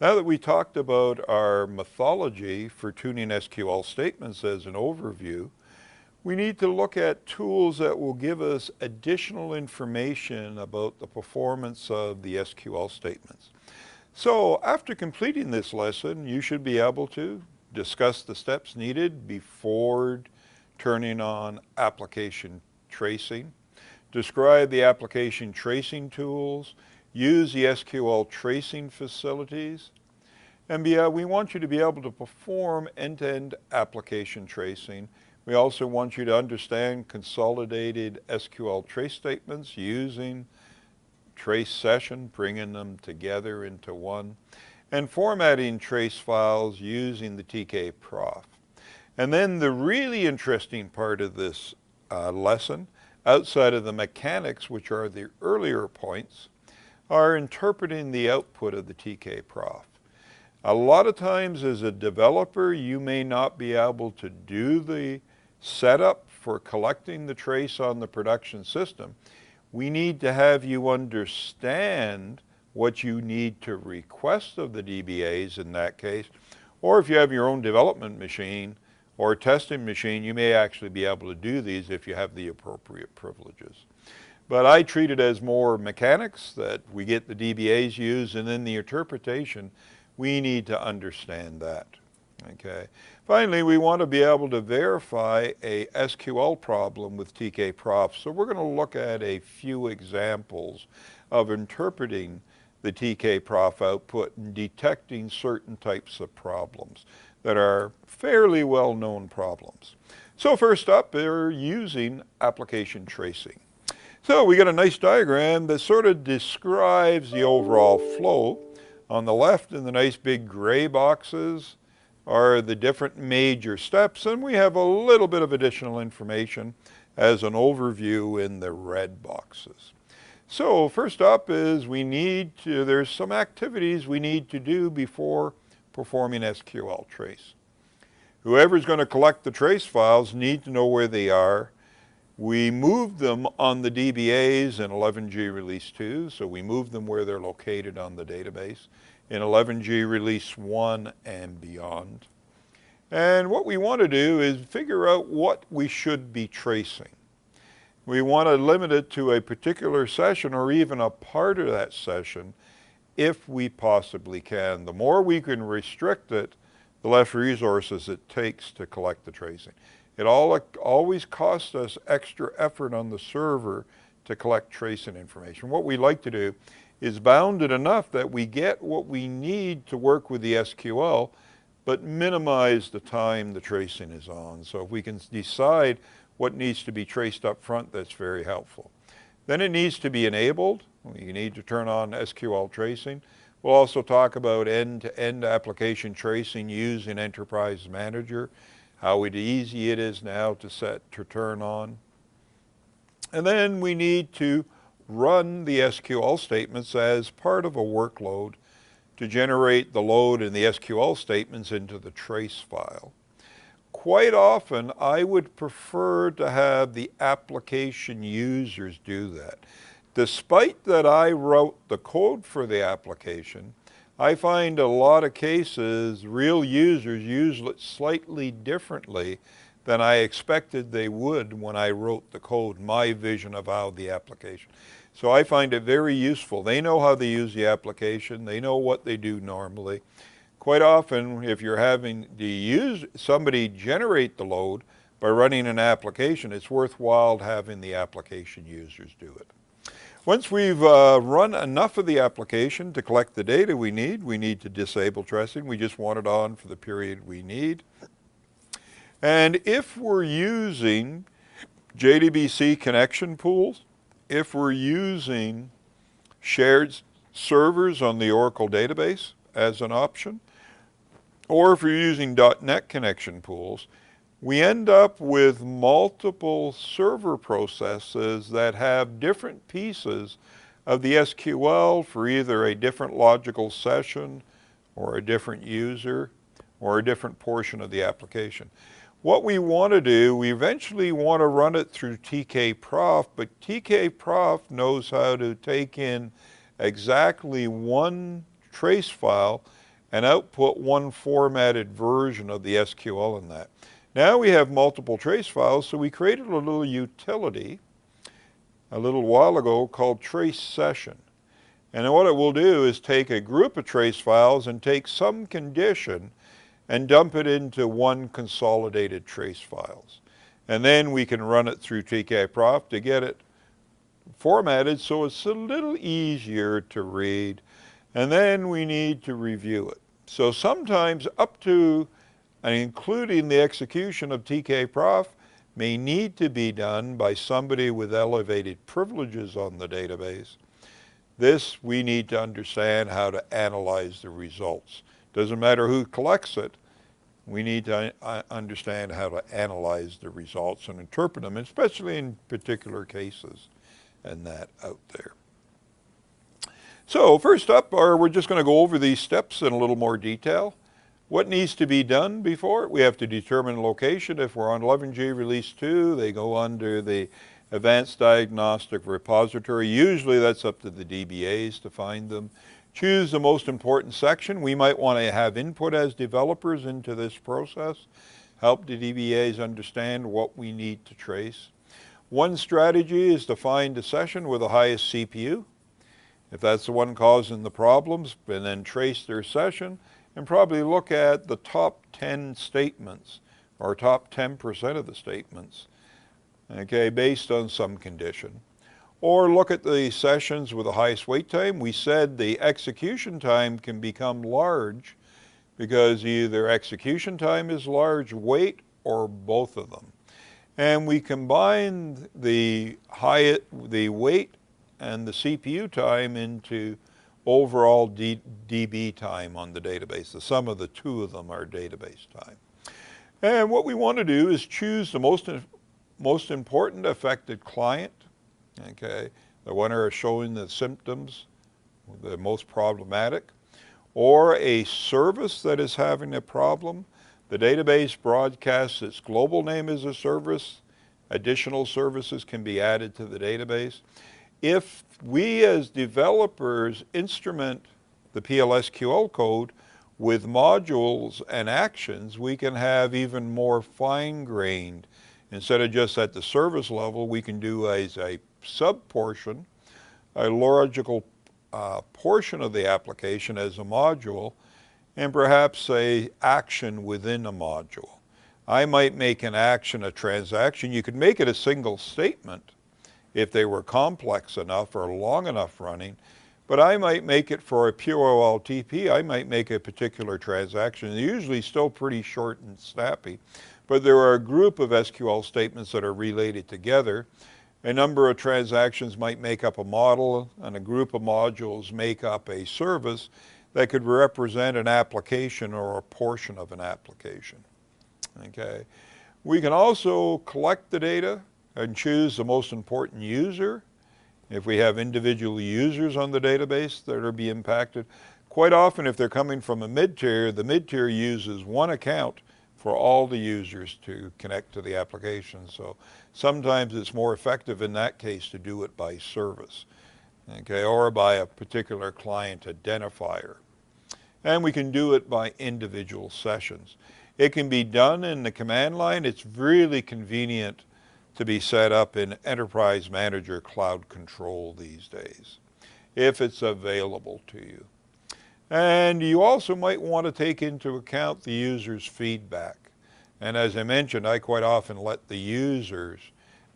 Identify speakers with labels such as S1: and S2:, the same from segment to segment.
S1: Now that we talked about our methodology for tuning SQL statements as an overview, we need to look at tools that will give us additional information about the performance of the SQL statements. So after completing this lesson, you should be able to discuss the steps needed before turning on application tracing, describe the application tracing tools, use the SQL tracing facilities, and we want you to be able to perform end-to-end application tracing. We also want you to understand consolidated SQL trace statements using trace session, bringing them together into one, and formatting trace files using the tk-prof. And then the really interesting part of this lesson, outside of the mechanics, which are the earlier points, are interpreting the output of the tk-prof. A lot of times as a developer, you may not be able to do the setup for collecting the trace on the production system. We need to have you understand what you need to request of the DBAs in that case, or if you have your own development machine or testing machine, you may actually be able to do these if you have the appropriate privileges. But I treat it as more mechanics that we get the DBAs used, and then the interpretation, we need to understand that. Okay. Finally, we want to be able to verify a SQL problem with tk-prof. So we're going to look at a few examples of interpreting the tk-prof output and detecting certain types of problems that are fairly well-known problems. So first up, they're using application tracing. So we got a nice diagram that sort of describes the overall flow. On the left, in the nice big gray boxes, are the different major steps, and we have a little bit of additional information as an overview in the red boxes. So first up is there's some activities we need to do before performing SQL trace. Whoever's going to collect the trace files need to know where they are. We moved them on the DBAs in 11G Release 2, so we moved them where they're located on the database in 11G Release 1 and beyond. And what we want to do is figure out what we should be tracing. We want to limit it to a particular session or even a part of that session if we possibly can. The more we can restrict it, the less resources it takes to collect the tracing. It always costs us extra effort on the server to collect tracing information. What we like to do is bound it enough that we get what we need to work with the SQL, but minimize the time the tracing is on. So if we can decide what needs to be traced up front, that's very helpful. Then it needs to be enabled. You need to turn on SQL tracing. We'll also talk about end-to-end application tracing using Enterprise Manager, how easy it is now to turn on. And then we need to run the SQL statements as part of a workload to generate the load in the SQL statements into the trace file. Quite often, I would prefer to have the application users do that. Despite that I wrote the code for the application, I find a lot of cases real users use it slightly differently than I expected they would when I wrote the code, my vision of how the application. So I find it very useful. They know how they use the application. They know what they do normally. Quite often, if you're having to somebody generate the load by running an application, it's worthwhile having the application users do it. Once we've run enough of the application to collect the data we need to disable tracing. We just want it on for the period we need. And if we're using JDBC connection pools, if we're using shared servers on the Oracle database as an option, or if we're using .NET connection pools, we end up with multiple server processes that have different pieces of the SQL for either a different logical session or a different user or a different portion of the application. What we want to do, we eventually want to run it through tk-prof, but tk-prof knows how to take in exactly one trace file and output one formatted version of the SQL in that. Now we have multiple trace files, so we created a little utility a little while ago called trace session. And what it will do is take a group of trace files and take some condition and dump it into one consolidated trace files. And then we can run it through TK-Prof to get it formatted so it's a little easier to read. And then we need to review it. So sometimes up to and including the execution of TK-Prof may need to be done by somebody with elevated privileges on the database. This, we need to understand how to analyze the results. Doesn't matter who collects it, we need to understand how to analyze the results and interpret them, especially in particular cases and that out there. So first up, we're just going to go over these steps in a little more detail. What needs to be done before? We have to determine location. If we're on 11G Release 2, they go under the Advanced Diagnostic Repository. Usually that's up to the DBAs to find them. Choose the most important section. We might want to have input as developers into this process. Help the DBAs understand what we need to trace. One strategy is to find a session with the highest CPU, if that's the one causing the problems, and then trace their session and probably look at the top 10 statements or top 10% of the statements, okay, based on some condition. Or look at the sessions with the highest wait time. We said the execution time can become large because either execution time is large, wait, or both of them. And we combine the wait and the CPU time into overall DB time on the database. The sum of the two of them are database time. And what we want to do is choose the most important affected client, okay, the one who are showing the symptoms, the most problematic, or a service that is having a problem. The database broadcasts its global name as a service. Additional services can be added to the database. If we as developers instrument the PLSQL code with modules and actions, we can have even more fine-grained. Instead of just at the service level, we can do as a sub-portion, a logical portion of the application as a module, and perhaps an action within a module. I might make an action a transaction. You could make it a single statement if they were complex enough or long enough running, but I might make it for a pure OLTP. I might make a particular transaction. They're usually still pretty short and snappy, but there are a group of SQL statements that are related together. A number of transactions might make up a model, and a group of modules make up a service that could represent an application or a portion of an application. Okay. We can also collect the data and choose the most important user. If we have individual users on the database that are being impacted, quite often if they're coming from a mid-tier, the mid-tier uses one account for all the users to connect to the application. So sometimes it's more effective in that case to do it by service, okay, or by a particular client identifier. And we can do it by individual sessions. It can be done in the command line. It's really convenient to be set up in Enterprise Manager Cloud Control these days, if it's available to you. And you also might want to take into account the user's feedback. And as I mentioned, I quite often let the users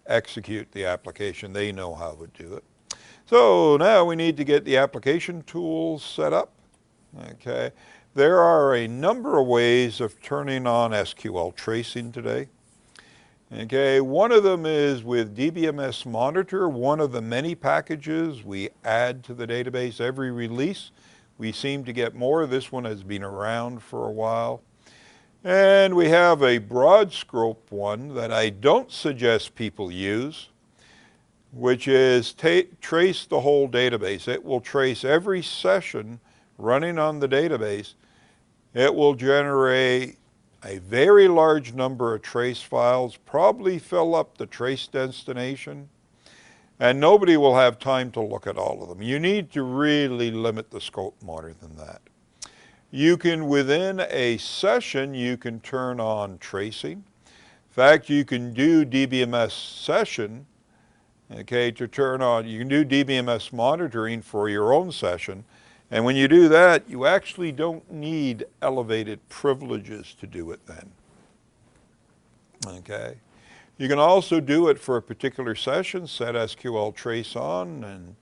S1: execute the application. They know how to do it. So now we need to get the application tools set up. Okay. There are a number of ways of turning on SQL tracing today. Okay, one of them is with DBMS Monitor, one of the many packages we add to the database every release. We seem to get more. This one has been around for a while. And we have a broad scope one that I don't suggest people use, which is trace the whole database. It will trace every session running on the database. It will generate a very large number of trace files, probably fill up the trace destination, and nobody will have time to look at all of them. You need to really limit the scope more than that. You can, within a session, you can turn on tracing. In fact, you can do DBMS session, okay, to turn on, you can do DBMS monitoring for your own session. And when you do that, you actually don't need elevated privileges to do it then, okay? You can also do it for a particular session, set SQL trace on and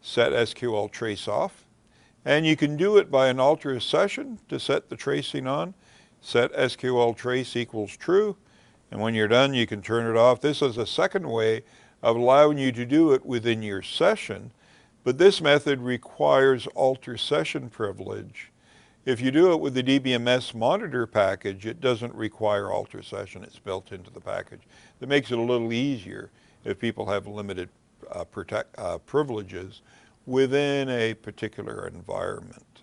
S1: set SQL trace off. And you can do it by an alter a session to set the tracing on, set SQL trace equals true, and when you're done, you can turn it off. This is a second way of allowing you to do it within your session, but this method requires alter session privilege. If you do it with the DBMS monitor package, it doesn't require alter session. It's built into the package. That makes it a little easier if people have limited privileges within a particular environment,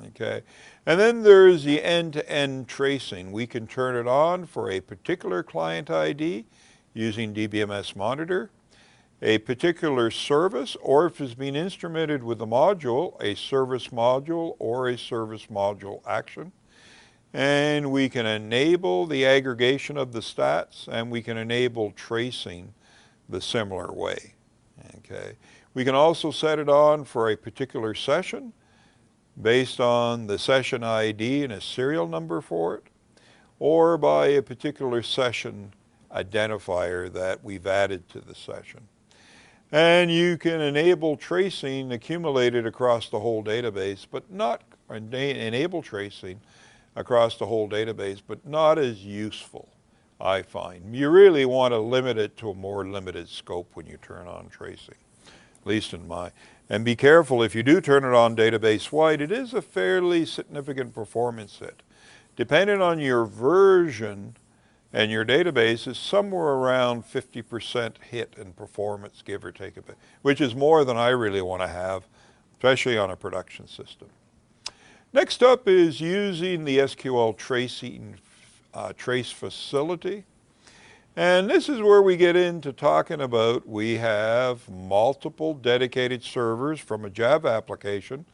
S1: okay? And then there's the end-to-end tracing. We can turn it on for a particular client ID using DBMS Monitor, a particular service, or if it's being instrumented with a module, a service module or a service module action. And we can enable the aggregation of the stats, and we can enable tracing the similar way, okay? We can also set it on for a particular session based on the session ID and a serial number for it, or by a particular session identifier that we've added to the session. And you can enable tracing accumulated across the whole database, but not enable tracing across the whole database, but not as useful, I find. You really want to limit it to a more limited scope when you turn on tracing, at least in my. And be careful, if you do turn it on database-wide, it is a fairly significant performance hit. Depending on your version and your database, is somewhere around 50% hit in performance, give or take a bit, which is more than I really want to have, especially on a production system. Next up is using the SQL tracing trace facility. And this is where we get into talking about, we have multiple dedicated servers from a Java application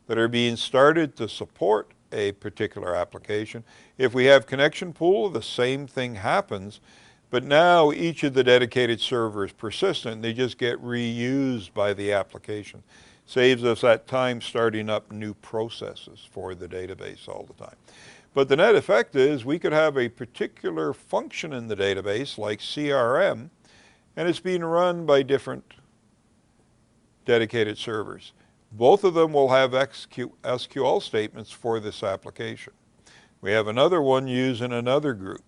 S1: that are being started to support a particular application. If we have connection pool, the same thing happens, but now each of the dedicated servers is persistent. They just get reused by the application. Saves us that time starting up new processes for the database all the time. But the net effect is we could have a particular function in the database like CRM, and it's being run by different dedicated servers. Both of them will have SQL statements for this application. We have another one using another group.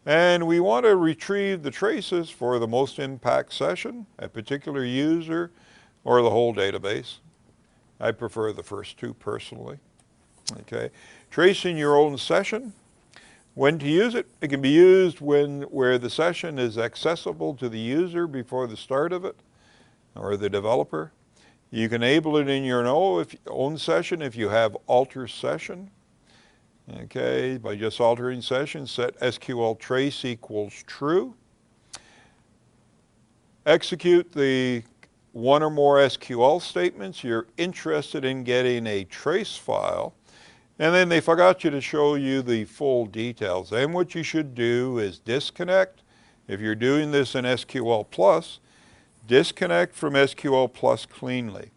S1: And we want to retrieve the traces for the most impact session, a particular user, or the whole database. I prefer the first two personally. Okay. Tracing your own session. When to use it? It can be used where the session is accessible to the user before the start of it, or the developer. You can enable it in your own session if you have alter session. Okay, by just altering session, set SQL trace equals true. Execute the one or more SQL statements. You're interested in getting a trace file. And then they forgot you to show you the full details. And what you should do is disconnect. If you're doing this in SQL+, disconnect from SQL+ cleanly.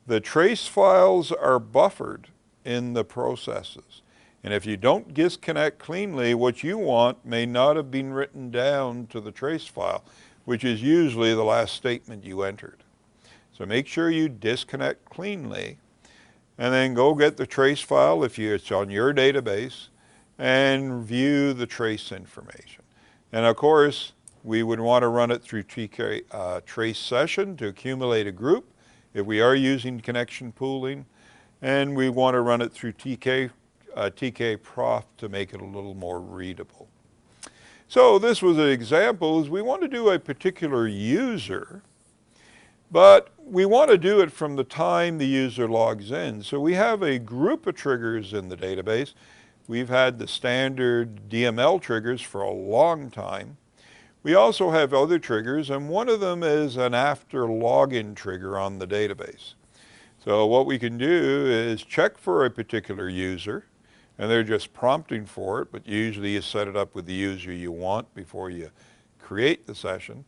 S1: The trace files are buffered in the processes. And if you don't disconnect cleanly, what you want may not have been written down to the trace file, which is usually the last statement you entered. So make sure you disconnect cleanly, and then go get the trace file if it's on your database, and view the trace information. And of course, we would want to run it through TK trace session to accumulate a group if we are using connection pooling, and we want to run it through TK prof to make it a little more readable. So this was an example. We want to do a particular user, but we want to do it from the time the user logs in. So we have a group of triggers in the database. We've had the standard DML triggers for a long time. We also have other triggers, and one of them is an after login trigger on the database. So what we can do is check for a particular user, and they're just prompting for it, but usually you set it up with the user you want before you create the session.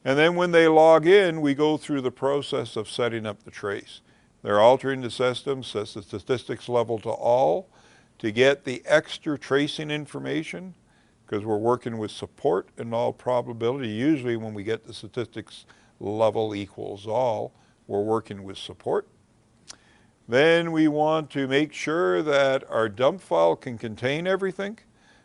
S1: And then when they log in, we go through the process of setting up the trace. They're altering the system, sets the statistics level to all to get the extra tracing information, because we're working with support in all probability. Usually when we get the statistics level equals all, we're working with support. Then we want to make sure that our dump file can contain everything.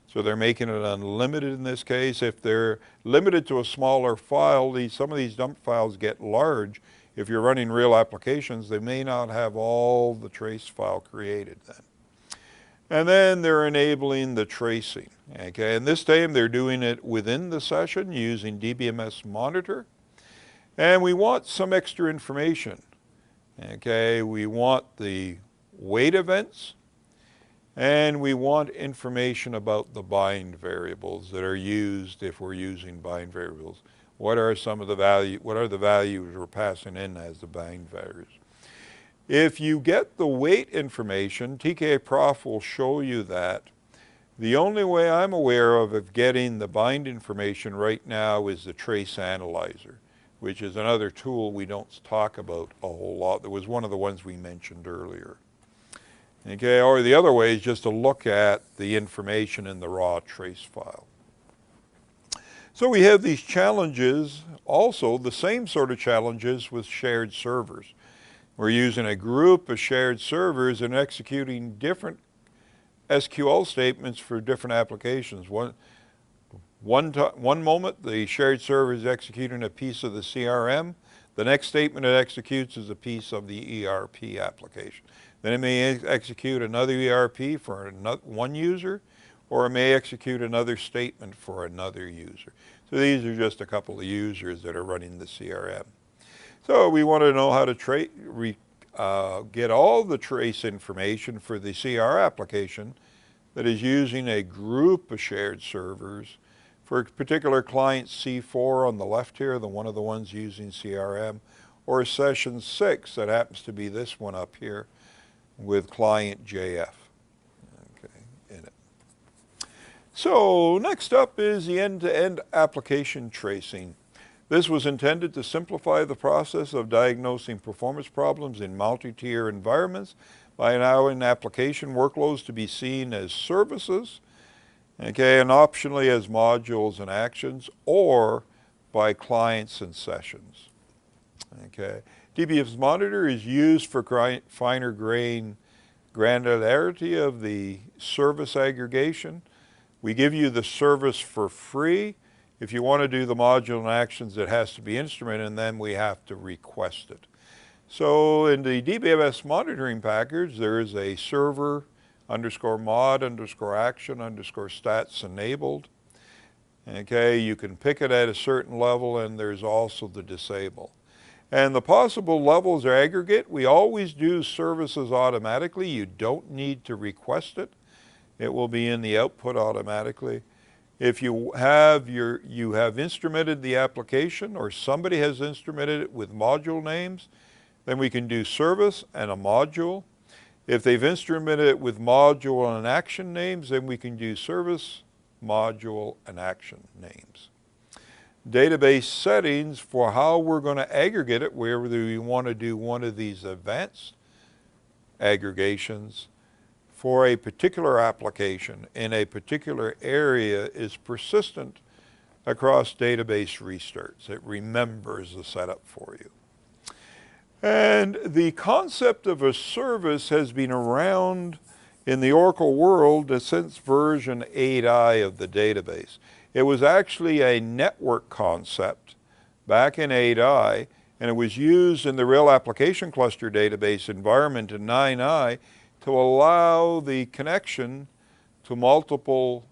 S1: So they're making it unlimited in this case. If they're limited to a smaller file, some of these dump files get large. If you're running real applications, they may not have all the trace file created then. And then they're enabling the tracing. Okay, and this time they're doing it within the session using DBMS Monitor. And we want some extra information. Okay, we want the wait events, and we want information about the bind variables that are used if we're using bind variables. What are the values we're passing in as the bind values? If you get the wait information, TKA Prof will show you that. The only way I'm aware of getting the bind information right now is the trace analyzer, which is another tool we don't talk about a whole lot. That was one of the ones we mentioned earlier. Okay, or the other way is just to look at the information in the raw trace file. So we have these challenges, also the same sort of challenges with shared servers. We're using a group of shared servers and executing different SQL statements for different applications. One moment, the shared server is executing a piece of the CRM. The next statement it executes is a piece of the ERP application. Then it may execute another ERP for one user, or it may execute another statement for another user. So these are just a couple of users that are running the CRM. So we want to know how to get all the trace information for the CR application that is using a group of shared servers. For a particular client C4 on the left here, one of the ones using CRM, or session 6 that happens to be this one up here with client JF. Okay, in it. So next up is the end-to-end application tracing. This was intended to simplify the process of diagnosing performance problems in multi-tier environments by allowing application workloads to be seen as services, okay, and optionally as modules and actions, or by clients and sessions. Okay. DBMS Monitor is used for finer grain granularity of the service aggregation. We give you the service for free. If you want to do the module and actions, it has to be instrumented, and then we have to request it. So in the DBMS monitoring package, there is a server _mod_action_stats enabled. Okay, you can pick it at a certain level, and there's also the disable. And the possible levels are aggregate. We always do services automatically. You don't need to request it. It will be in the output automatically. If you have instrumented the application, or somebody has instrumented it with module names, then we can do service and a module. If they've instrumented it with module and action names, then we can do service, module, and action names. Database settings for how we're going to aggregate it, whether we want to do one of these advanced aggregations for a particular application in a particular area, is persistent across database restarts. It remembers the setup for you. And the concept of a service has been around in the Oracle world since version 8i of the database. It was actually a network concept back in 8i, and it was used in the Real Application Cluster database environment in 9i to allow the connection to multiple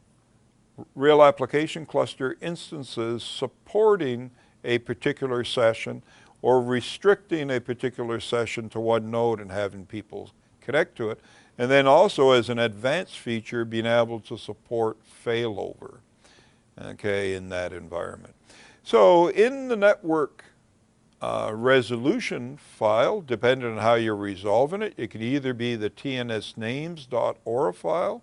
S1: Real Application Cluster instances supporting a particular session, or restricting a particular session to one node and having people connect to it. And then also, as an advanced feature, being able to support failover, okay, in that environment. So in the network resolution file, depending on how you're resolving it. It could either be the tnsnames.ora file,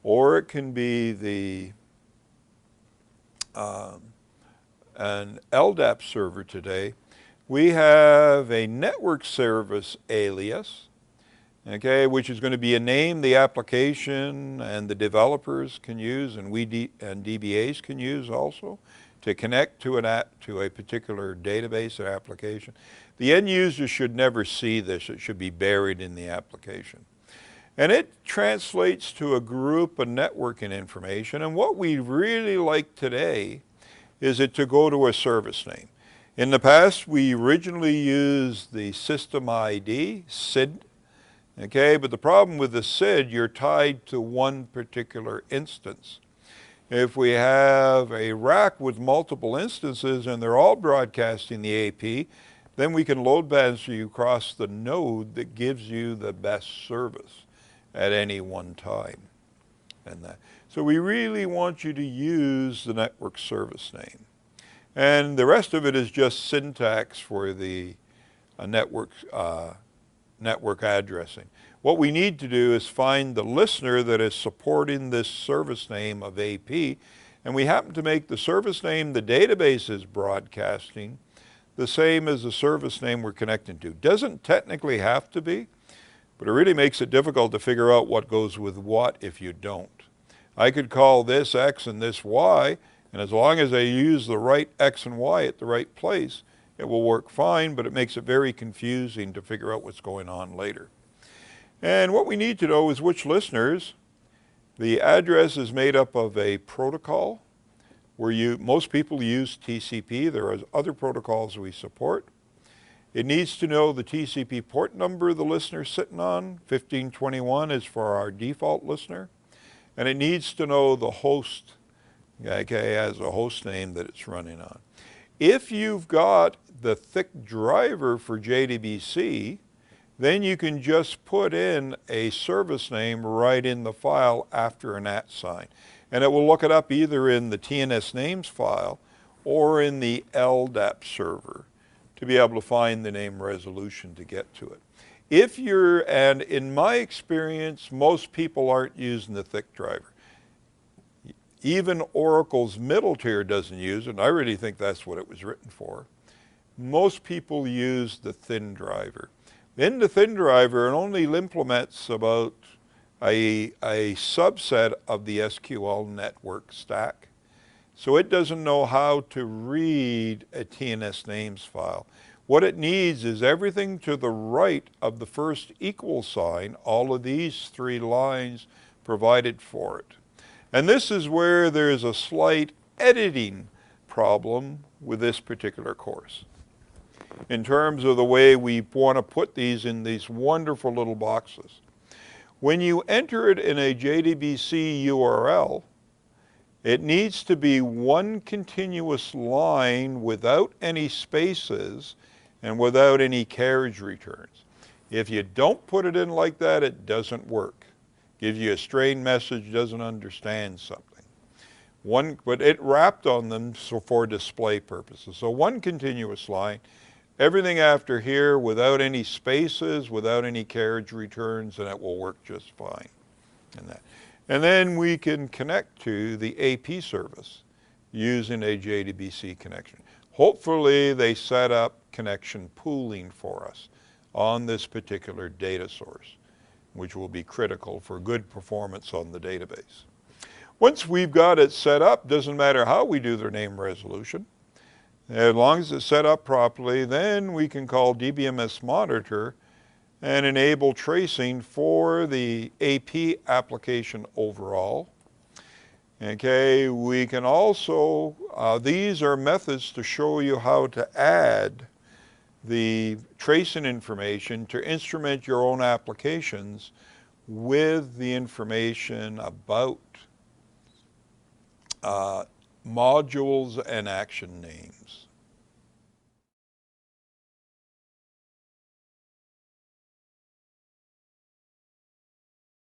S1: or it can be the an LDAP server today. We have a network service alias, okay, which is going to be a name the application and the developers can use, and and DBAs can use also to connect to a particular database or application. The end user should never see this. It should be buried in the application. And it translates to a group of networking information. And what we really like today is it to go to a service name. In the past, we originally used the system ID, SID, okay, but the problem with the SID, you're tied to one particular instance. If we have a rack with multiple instances and they're all broadcasting the AP, then we can load balance you across the node that gives you the best service at any one time. So we really want you to use the network service name. And the rest of it is just syntax for the network addressing. What we need to do is find the listener that is supporting this service name of AP, and we happen to make the service name the database is broadcasting the same as the service name we're connecting to. Doesn't technically have to be, but it really makes it difficult to figure out what goes with what if you don't. I could call this X and this Y, and as long as I use the right X and Y at the right place, it will work fine, but it makes it very confusing to figure out what's going on later. And what we need to know is which listeners. The address is made up of a protocol where most people use TCP. There are other protocols we support. It needs to know the TCP port number the listener's sitting on. 1521 is for our default listener. And it needs to know the host, okay, as a host name that it's running on. If you've got the thick driver for JDBC, then you can just put in a service name right in the file after an @ sign. And it will look it up either in the tnsnames file or in the LDAP server to be able to find the name resolution to get to it. And in my experience, most people aren't using the thick driver. Even Oracle's middle tier doesn't use it, and I really think that's what it was written for. Most people use the thin driver. In the thin driver, it only implements about a subset of the SQL network stack. So it doesn't know how to read a tnsnames file. What it needs is everything to the right of the first equal sign, all of these 3 lines provided for it. And this is where there's a slight editing problem with this particular course in terms of the way we want to put these in these wonderful little boxes. When you enter it in a JDBC URL, it needs to be one continuous line without any spaces and without any carriage returns. If you don't put it in like that, it doesn't work. Gives you a strained message, doesn't understand something. But it wrapped on them for display purposes. So one continuous line, everything after here without any spaces, without any carriage returns, and it will work just fine. And then we can connect to the AP service using a JDBC connection. Hopefully they set up connection pooling for us on this particular data source, which will be critical for good performance on the database. Once we've got it set up, doesn't matter how we do their name resolution, as long as it's set up properly, then we can call DBMS monitor and enable tracing for the AP application overall. Okay, we can also, these are methods to show you how to add the tracing information to instrument your own applications with the information about modules and action names.